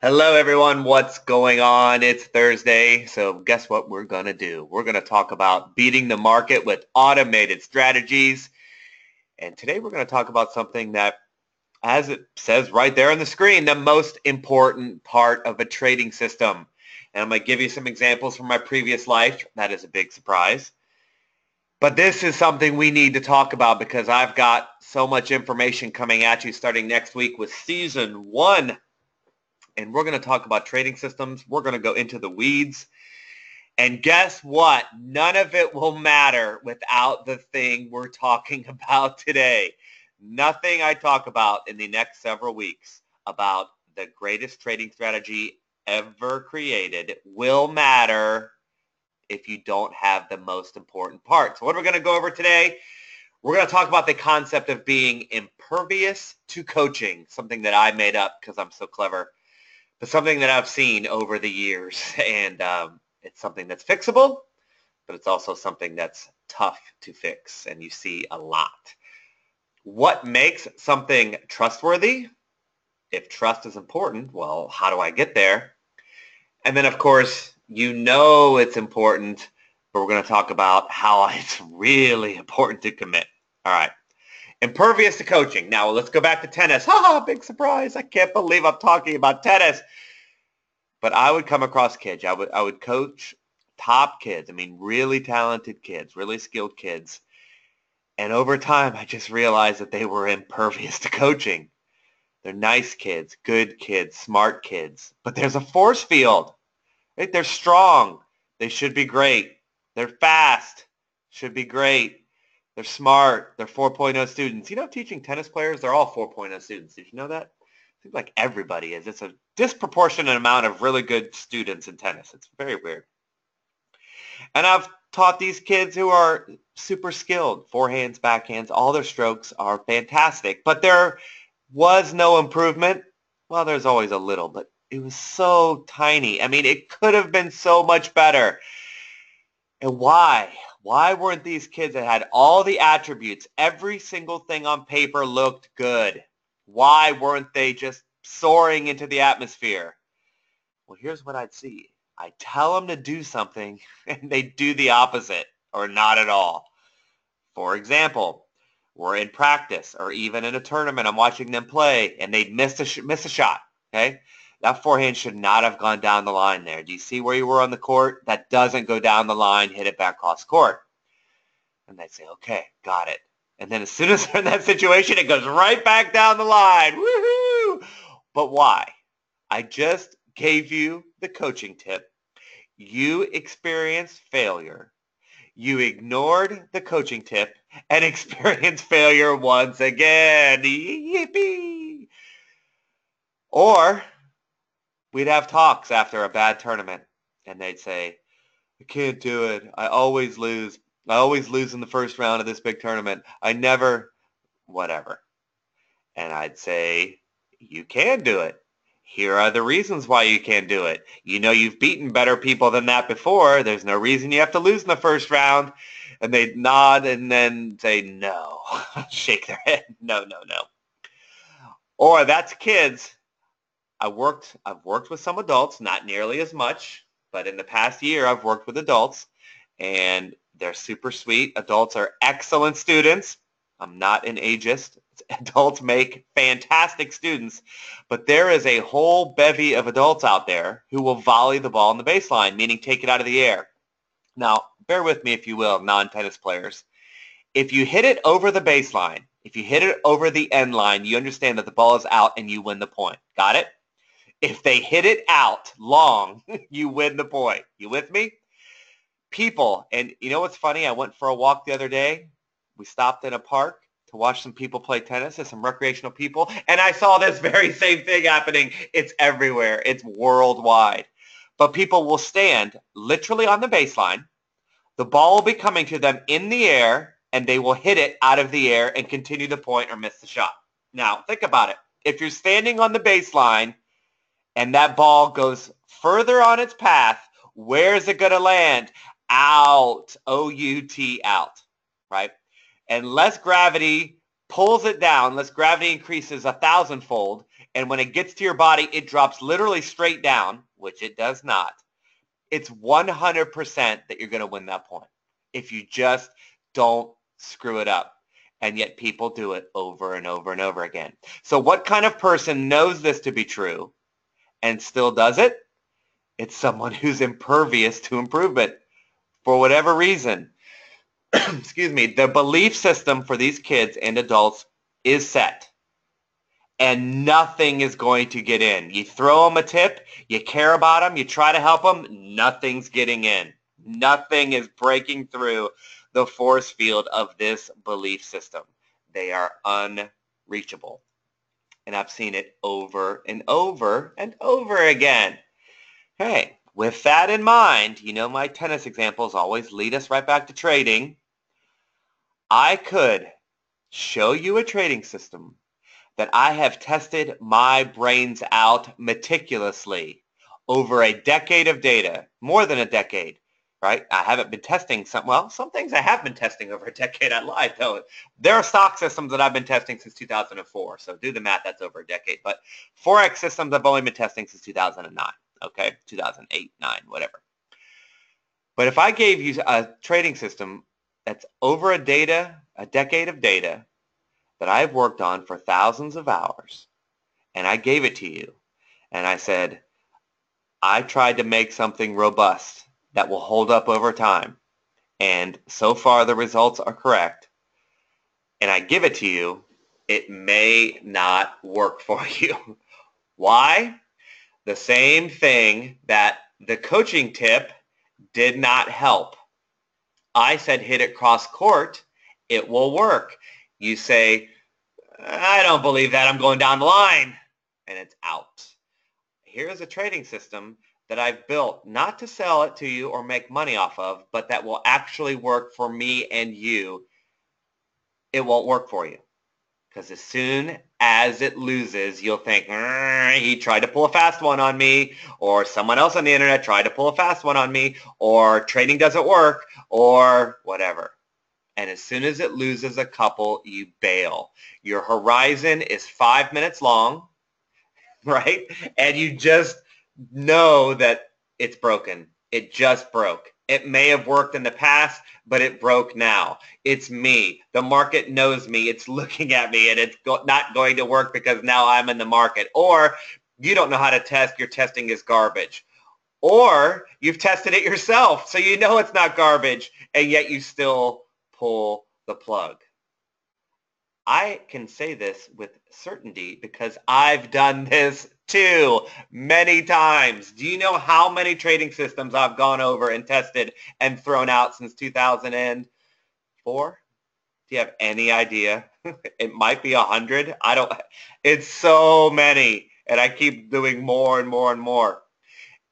Hello, everyone. What's going on? It's Thursday. So guess what we're going to do? We're going to talk about beating the market with automated strategies. And today we're going to talk about something that, as it says right there on the screen, the most important part of a trading system. And I'm going to give you some examples from my previous life. That is a big surprise. But this is something we need to talk about because I've got so much information coming at you starting next week with season 1. And we're going to talk about trading systems. We're going to go into the weeds. And guess what? None of it will matter without the thing we're talking about today. Nothing I talk about in the next several weeks about the greatest trading strategy ever created will matter if you don't have the most important part. So what are we going to go over today? We're going to talk about the concept of being impervious to coaching, something that I made up because I'm so clever. But something that I've seen over the years, and it's something that's fixable, but it's also something that's tough to fix, and you see a lot. What makes something trustworthy? If trust is important, well, how do I get there? And then, of course, you know it's important, but we're going to talk about how it's really important to commit. All right. Impervious to coaching. Now, let's go back to tennis. Big surprise. I can't believe I'm talking about tennis. But I would come across kids. I would coach top kids. I mean, really talented kids, really skilled kids. And over time, I just realized that they were impervious to coaching. They're nice kids, good kids, smart kids. But there's a force field. Right? They're strong. They should be great. They're fast. Should be great. They're smart. They're 4.0 students. You know, teaching tennis players, they're all 4.0 students. Did you know that? Seems like everybody is. It's a disproportionate amount of really good students in tennis. It's very weird. And I've taught these kids who are super skilled, forehands, backhands, all their strokes are fantastic, but there was no improvement. Well, there's always a little, but it was so tiny. I mean, it could have been so much better. And why? Why weren't these kids that had all the attributes, every single thing on paper looked good? Why weren't they just soaring into the atmosphere? Well, here's what I'd see. I tell them to do something and they do the opposite or not at all. For example, we're in practice or even in a tournament. I'm watching them play and they'd miss a shot. Okay. That forehand should not have gone down the line there. Do you see where you were on the court? That doesn't go down the line, hit it back across court. And they'd say, okay, got it. And then as soon as they're in that situation, it goes right back down the line. Woohoo! But why? I just gave you the coaching tip. You experienced failure. You ignored the coaching tip and experienced failure once again. Yippee! Or we'd have talks after a bad tournament, and they'd say, I can't do it. I always lose. I always lose in the first round of this big tournament. I never, whatever. And I'd say, you can do it. Here are the reasons why you can do it. You know you've beaten better people than that before. There's no reason you have to lose in the first round. And they'd nod and then say, no. Shake their head. No, no, no. Or that's kids. I've worked with some adults, not nearly as much, but in the past year I've worked with adults and they're super sweet. Adults are excellent students. I'm not an ageist. Adults make fantastic students, but there is a whole bevy of adults out there who will volley the ball in the baseline, meaning take it out of the air. Now, bear with me if you will, non-tennis players. If you hit it over the baseline, if you hit it over the end line, you understand that the ball is out and you win the point. Got it? If they hit it out long, you win the point. You with me? People, and you know what's funny? I went for a walk the other day. We stopped in a park to watch some people play tennis, and some recreational people, and I saw this very same thing happening. It's everywhere. It's worldwide. But people will stand literally on the baseline. The ball will be coming to them in the air, and they will hit it out of the air and continue the point or miss the shot. Now, think about it. If you're standing on the baseline and that ball goes further on its path, where is it going to land? Out. O-U-T, out, right? Unless gravity pulls it down, unless gravity increases 1,000-fold, And when it gets to your body, it drops literally straight down, which it does not. It's 100% that you're going to win that point if you just don't screw it up. And yet people do it over and over and over again. So what kind of person knows this to be true and still does it? It's someone who's impervious to improvement for whatever reason. Excuse me. The belief system for these kids and adults is set. And nothing is going to get in. You throw them a tip, you care about them, you try to help them, nothing's getting in. Nothing is breaking through the force field of this belief system. They are unreachable. And I've seen it over and over and over again. Hey, with that in mind, you know my tennis examples always lead us right back to trading. I could show you a trading system that I have tested my brains out meticulously over a decade of data, more than a decade, right? I haven't been testing some things I have been testing over a decade. I lied, though. There are stock systems that I've been testing since 2004. So do the math, that's over a decade. But Forex systems I've only been testing since 2009, okay? 2008, 9, whatever. But if I gave you a trading system that's over a decade of data, that I've worked on for thousands of hours, and I gave it to you, and I said, I tried to make something robust that will hold up over time, and so far the results are correct, and I give it to you, it may not work for you. Why? The same thing that the coaching tip did not help. I said hit it cross court, it will work. You say, I don't believe that, I'm going down the line, and it's out. Here's a trading system that I've built not to sell it to you or make money off of, but that will actually work for me and you. It won't work for you. Because as soon as it loses, you'll think, he tried to pull a fast one on me, or someone else on the internet tried to pull a fast one on me, or trading doesn't work, or whatever. And as soon as it loses a couple, you bail. Your horizon is 5 minutes long, right? And you just know that it's broken. It just broke. It may have worked in the past, but it broke now. It's me. The market knows me. It's looking at me, and it's not going to work because now I'm in the market. Or you don't know how to test. Your testing is garbage. Or you've tested it yourself, so you know it's not garbage, and yet you still pull the plug. I can say this with certainty because I've done this too many times. Do you know how many trading systems I've gone over and tested and thrown out since 2004? Do you have any idea? It might be 100. I don't. It's so many, and I keep doing more and more and more.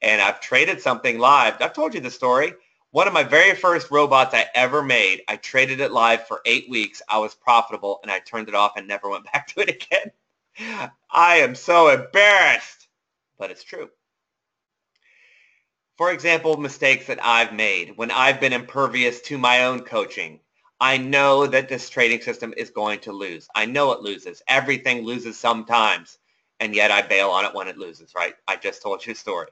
And I've traded something live. I've told you the story. One of my very first robots I ever made, I traded it live for 8 weeks. I was profitable, and I turned it off and never went back to it again. I am so embarrassed, but it's true. For example, mistakes that I've made when I've been impervious to my own coaching. I know that this trading system is going to lose. I know it loses. Everything loses sometimes, and yet I bail on it when it loses, right? I just told you a story.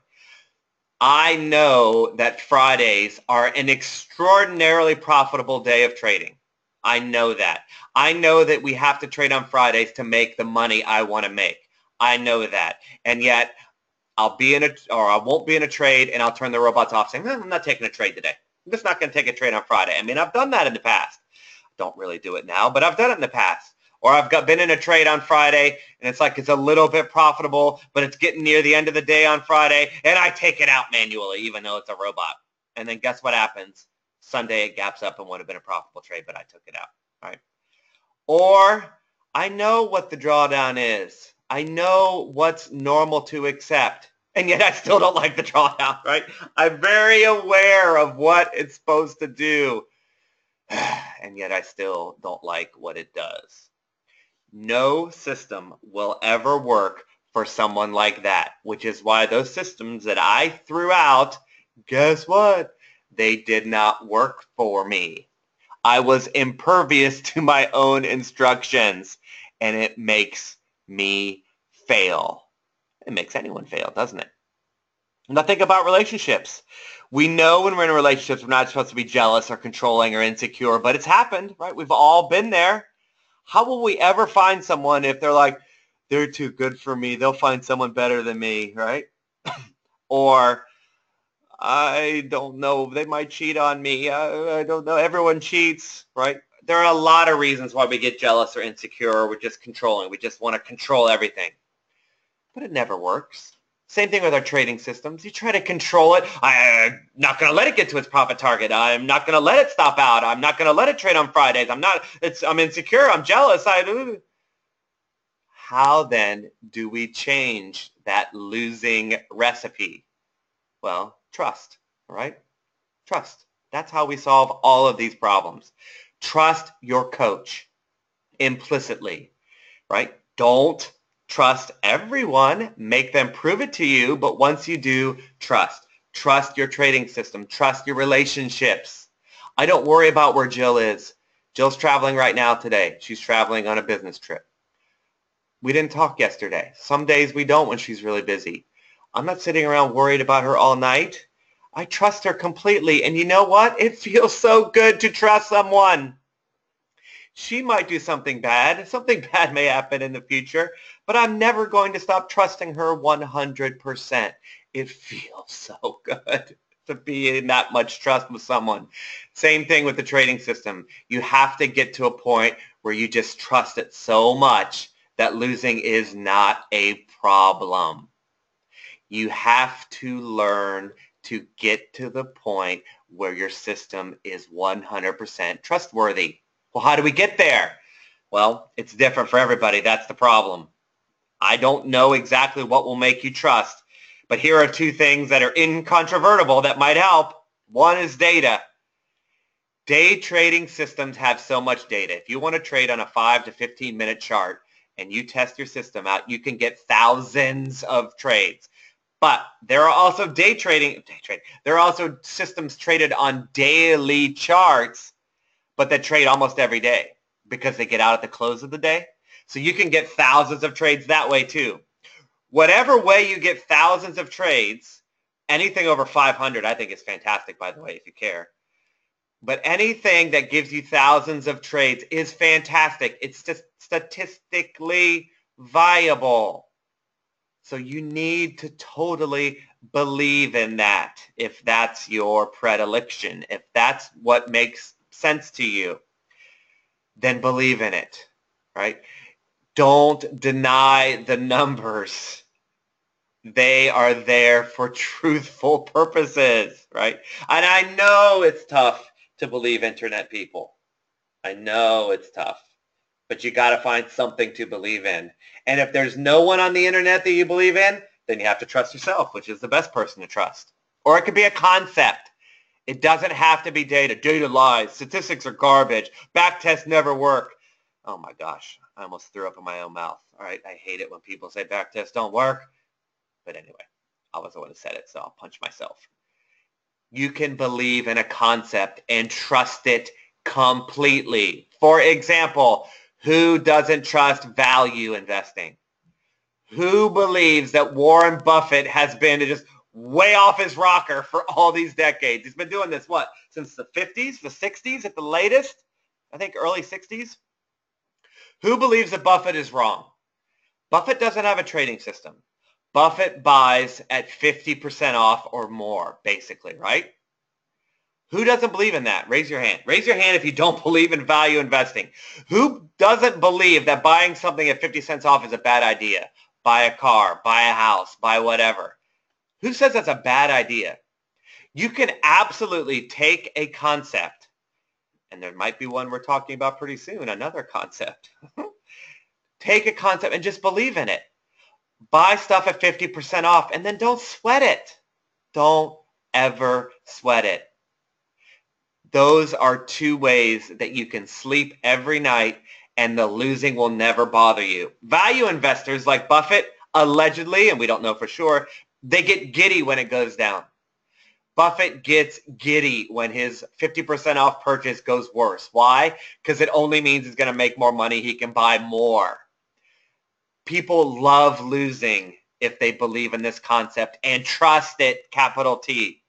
I know that Fridays are an extraordinarily profitable day of trading. I know that. I know that we have to trade on Fridays to make the money I want to make. I know that. And yet I won't be in a trade, and I'll turn the robots off saying, I'm not taking a trade today. I'm just not going to take a trade on Friday. I mean, I've done that in the past. Don't really do it now, but I've done it in the past. Or I've been in a trade on Friday, and it's like it's a little bit profitable, but it's getting near the end of the day on Friday, and I take it out manually, even though it's a robot. And then guess what happens? Sunday it gaps up and would have been a profitable trade, but I took it out. All right. Or I know what the drawdown is. I know what's normal to accept, and yet I still don't like the drawdown, right? I'm very aware of what it's supposed to do, and yet I still don't like what it does. No system will ever work for someone like that, which is why those systems that I threw out, guess what? They did not work for me. I was impervious to my own instructions, and it makes me fail. It makes anyone fail, doesn't it? Now think about relationships. We know when we're in relationships, we're not supposed to be jealous or controlling or insecure, but it's happened, right? We've all been there. How will we ever find someone if they're like, they're too good for me, they'll find someone better than me, right? Or, I don't know, they might cheat on me. I don't know, everyone cheats, right? There are a lot of reasons why we get jealous or insecure, or we're just controlling. We just want to control everything. But it never works. Same thing with our trading systems. You try to control it. I'm not going to let it get to its profit target. I'm not going to let it stop out. I'm not going to let it trade on Fridays. I'm insecure. I'm jealous. How then do we change that losing recipe? Well, trust, right? Trust. That's how we solve all of these problems. Trust your coach implicitly, right? Don't trust everyone. Make them prove it to you. But once you do, trust. Trust your trading system. Trust your relationships. I don't worry about where Jill is. Jill's traveling right now today. She's traveling on a business trip. We didn't talk yesterday. Some days we don't when she's really busy. I'm not sitting around worried about her all night. I trust her completely. And you know what? It feels so good to trust someone. She might do something bad. Something bad may happen in the future, but I'm never going to stop trusting her 100%. It feels so good to be in that much trust with someone. Same thing with the trading system. You have to get to a point where you just trust it so much that losing is not a problem. You have to learn to get to the point where your system is 100% trustworthy. Well, how do we get there? Well, it's different for everybody. That's the problem. I don't know exactly what will make you trust, but here are two things that are incontrovertible that might help. One is data. Day trading systems have so much data. If you want to trade on a 5 to 15 minute chart and you test your system out, you can get thousands of trades. But there are also there are also systems traded on daily charts, but that trade almost every day because they get out at the close of the day. So you can get thousands of trades that way too. Whatever way you get thousands of trades, anything over 500 I think is fantastic, by the way, if you care. But anything that gives you thousands of trades is fantastic. It's just statistically viable. So you need to totally believe in that if that's your predilection. If that's what makes sense to you, then believe in it, right? Don't deny the numbers. They are there for truthful purposes, right? And I know it's tough to believe internet people. I know it's tough, but you got to find something to believe in. And if there's no one on the internet that you believe in, then you have to trust yourself, which is the best person to trust. Or it could be a concept. It doesn't have to be data. Data lies. Statistics are garbage. Back tests never work. Oh my gosh, I almost threw up in my own mouth. All right, I hate it when people say back tests don't work. But anyway, I was the one who said it, so I'll punch myself. You can believe in a concept and trust it completely. For example, who doesn't trust value investing? Who believes that Warren Buffett has been just way off his rocker for all these decades? He's been doing this, what, since the 50s, the 60s at the latest? I think early 60s. Who believes that Buffett is wrong? Buffett doesn't have a trading system. Buffett buys at 50% off or more, basically, right? Who doesn't believe in that? Raise your hand. Raise your hand if you don't believe in value investing. Who doesn't believe that buying something at 50 cents off is a bad idea? Buy a car, buy a house, buy whatever. Who says that's a bad idea? You can absolutely take a concept, and there might be one we're talking about pretty soon, another concept. Take a concept and just believe in it. Buy stuff at 50% off and then don't sweat it. Don't ever sweat it. Those are two ways that you can sleep every night and the losing will never bother you. Value investors like Buffett, allegedly, and we don't know for sure, they get giddy when it goes down. Buffett gets giddy when his 50% off purchase goes worse. Why? Because it only means he's going to make more money. He can buy more. People love losing if they believe in this concept and trust it, capital T.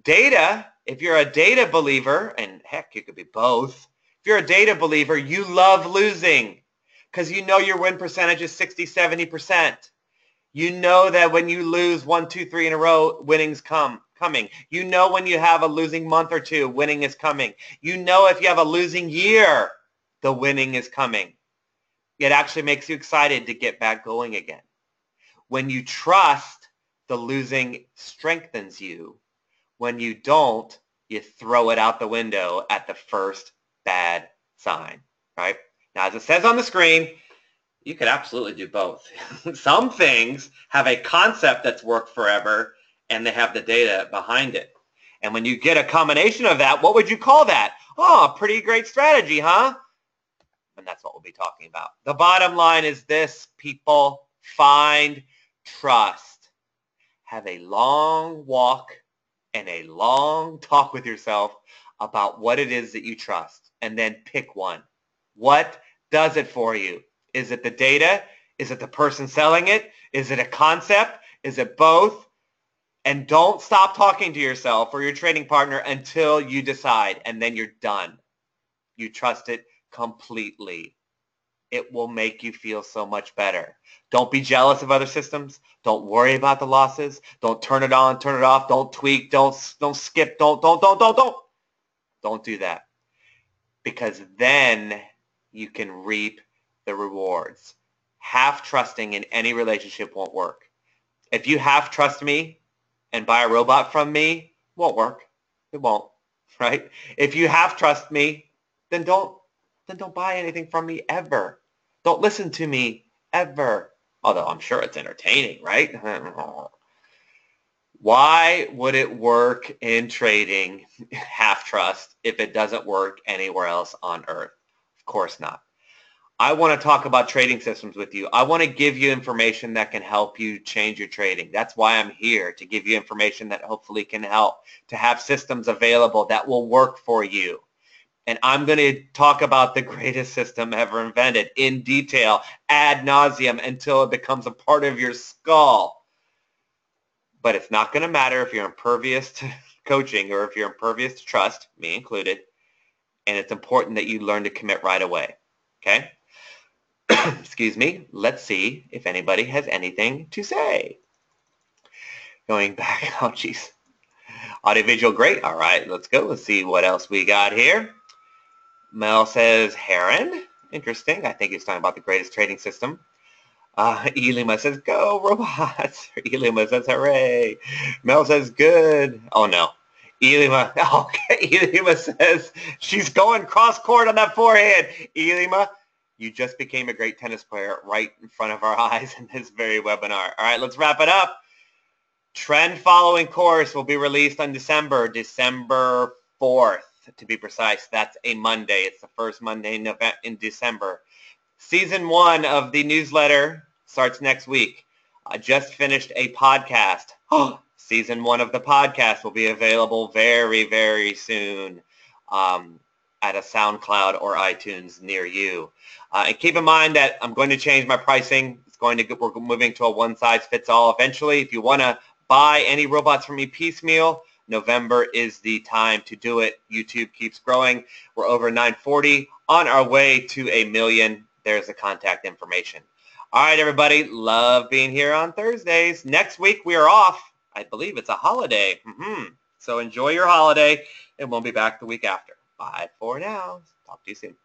Data, if you're a data believer, and heck, you could be both. If you're a data believer, you love losing because you know your win percentage is 60, 70%. You know that when you lose 1, 2, 3 in a row, winning's coming. You know when you have a losing month or two, winning is coming. You know if you have a losing year, the winning is coming. It actually makes you excited to get back going again. When you trust, the losing strengthens you. When you don't, you throw it out the window at the first bad sign, right? Now, as it says on the screen, you could absolutely do both. Some things have a concept that's worked forever, and they have the data behind it. And when you get a combination of that, what would you call that? Oh, pretty great strategy, huh? And that's what we'll be talking about. The bottom line is this, people: find trust. Have a long walk and a long talk with yourself about what it is that you trust, and then pick one. What does it for you? Is it the data? Is it the person selling it? Is it a concept? Is it both? And don't stop talking to yourself or your trading partner until you decide, and then you're done. You trust it completely. It will make you feel so much better. Don't be jealous of other systems. Don't worry about the losses. Don't turn it on, turn it off. Don't tweak. Don't skip. Don't do that. Because then you can reap the rewards. Half trusting in any relationship won't work. If you half trust me and buy a robot from me, it won't work. It won't, right? If you half trust me, then don't buy anything from me ever. Don't listen to me ever. Although I'm sure it's entertaining, right? Why would it work in trading, half trust, if it doesn't work anywhere else on earth? Of course not. I want to talk about trading systems with you. I want to give you information that can help you change your trading. That's why I'm here, to give you information that hopefully can help, to have systems available that will work for you. And I'm going to talk about the greatest system ever invented in detail, ad nauseum, until it becomes a part of your skull. But it's not going to matter if you're impervious to coaching or if you're impervious to trust, me included. And it's important that you learn to commit right away. Okay? Excuse me. Let's see if anybody has anything to say. Going back. Oh, geez. Audiovisual, great. All right, let's go. Let's see what else we got here. Mel says Heron. Interesting. I think he's talking about the greatest trading system. Elima says, go robots. Elima says, hooray. Mel says, good. Oh, no. Elima, okay. Elima says, she's going cross-court on that forehand. Elima, you just became a great tennis player right in front of our eyes in this very webinar. All right, let's wrap it up. Trend following course will be released on December 4th, to be precise. That's a Monday. It's the first Monday in December. Season 1 of the newsletter starts next week. I just finished a podcast. Season 1 of the podcast will be available very, very soon at a SoundCloud or iTunes near you. And keep in mind that I'm going to change my pricing. We're moving to a one-size-fits-all eventually. If you want to buy any robots from me piecemeal, November is the time to do it. YouTube keeps growing. We're over 940, on our way to 1 million. There's the contact information. All right, everybody. Love being here on Thursdays. Next week, we are off. I believe it's a holiday. So enjoy your holiday, and we'll be back the week after. Bye for now. Talk to you soon.